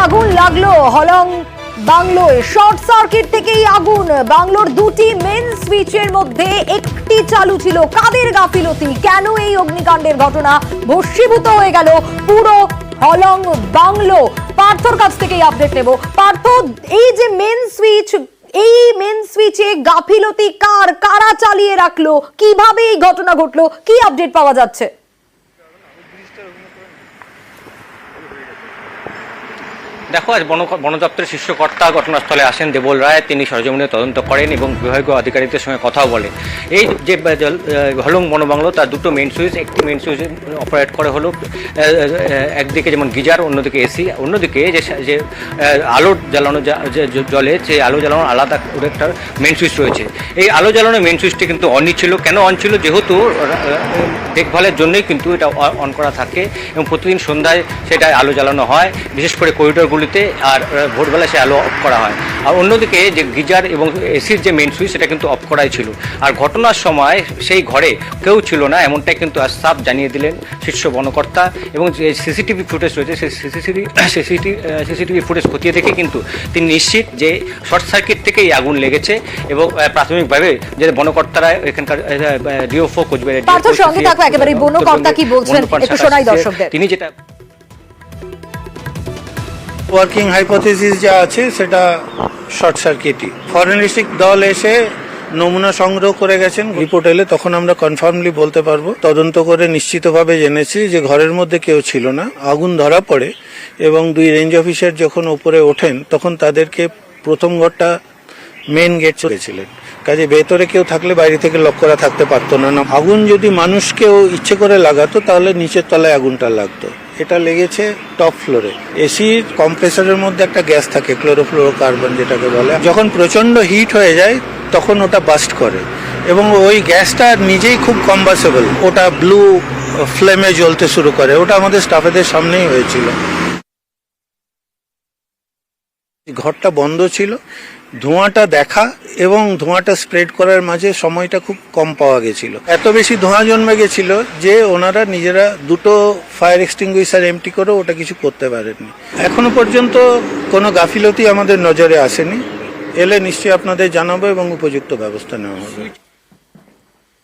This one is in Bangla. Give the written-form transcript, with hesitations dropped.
আগুন লাগলো হলং বাংলোয়। শর্ট সার্কিট থেকেই আগুন। বাংলোর দুটি মেন সুইচের মধ্যে একটি চালু ছিল। কাদের গাফিলতি? কেন এই অগ্নিকাণ্ডের ঘটনা? ভস্মীভূত হয়ে গেল পুরো হলং বাংলো। পার্থর কাছ থেকেই আপডেট নেব। পার্থ, এই যে মেন সুইচ, এই মেন সুইচে গাফিলতি কার? কারা চালিয়ে রাখলো? কিভাবে এই ঘটনা ঘটলো? কি আপডেট পাওয়া যাচ্ছে? দেখো, আজ বন দপ্তরের শীর্ষ কর্তা ঘটনাস্থলে আসেন দেবল রায়। তিনি সরজমিনে তদন্ত করেন এবং বিভাগীয় আধিকারিকদের সঙ্গে কথাও বলে। এই যে হলং বনবাংলো, তার দুটো মেন সুইচ, একটি মেন সুইচ অপারেট করে হলো একদিকে যেমন গিজার, অন্যদিকে এসি, অন্যদিকে যে আলো জ্বালানো জলে, যে আলো জ্বালানোর আলাদা একটা মেন সুইচ রয়েছে। এই আলো জ্বালানোর মেন সুইচটি কিন্তু অনই ছিল। কেন অন ছিল? যেহেতু দেখভালের জন্যই কিন্তু এটা অন করা থাকে এবং প্রতিদিন সন্ধ্যায় সেটা আলো জ্বালানো হয়, বিশেষ করে করিডোরগুলিতে, আর ভোরবেলা সে আলো অফ করা হয়। আর অন্যদিকে যে গিজার এবং এসির যে মেন সুইচ, সেটা কিন্তু অফ করাই ছিল। আর ঘটনার সময় সেই ঘরে কেউ ছিল না, এমনটাই কিন্তু আজ সাফ জানিয়ে দিলেন শীর্ষ বনকর্তা। এবং যে সিসিটিভি ফুটেজ রয়েছে, সেই সিসিটিভি ফুটেজ খতিয়ে দেখে কিন্তু তিনি নিশ্চিত যে শর্ট সার্কিট থেকেই আগুন লেগেছে। এবং প্রাথমিকভাবে যে বনকর্তারা এখানকার ডিওফো কোচবিহারের তিনি যেটা ওয়ার্কিং হাইপোথিসিস যা আছে সেটা শর্ট সার্কিটই। ফরেনসিক দল এসে নমুনা সংগ্রহ করে গেছেন, রিপোর্ট এলে তখন আমরা কনফার্মলি বলতে পারবো। তদন্ত করে নিশ্চিতভাবে জেনেছি যে ঘরের মধ্যে কেউ ছিল না। আগুন ধরা পড়ে এবং দুই রেঞ্জ অফিসার যখন উপরে ওঠেন তখন তাদেরকে প্রথম ঘরটা মেন গেট করেছিলেন, কাজে ভেতরে কেউ থাকলে বাইরে থেকে লক করা থাকতে পারতো না। আগুন যদি মানুষকেও ইচ্ছে করে লাগাতো তাহলে নিচের তলায় আগুনটা লাগতো। এটা লেগেছে টপ ফ্লোরে। এসির কম্প্রেসারের মধ্যে একটা গ্যাস থাকে, ক্লোরোফ্লোরোকার্বন যেটাকে বলে। যখন প্রচন্ড হিট হয়ে যায় তখন ওটা বাস্ট করে এবং ওই গ্যাসটা নিজেই খুব কম্বাসেবল, ওটা ব্লু ফ্লেমে জ্বলতে শুরু করে। ওটা আমাদের স্টাফেদের সামনেই হয়েছিল। ঘরটা বন্ধ ছিল, ধোঁয়াটা দেখা এবং ধোঁয়াটা স্প্রেড করার মাঝে সময়টা খুব কম পাওয়া গেছিল। এত বেশি ধোঁয়া জন্মে গেছিল যে ওনারা নিজেরা দুটো ফায়ার এক্সটিংগুইশার এমটি করে ওটা কিছু করতে পারেননি। এখনো পর্যন্ত কোনো গাফিলতি আমাদের নজরে আসেনি। এলে নিশ্চয়ই আপনাদের জানাবো এবং উপযুক্ত ব্যবস্থা নেওয়া হবে।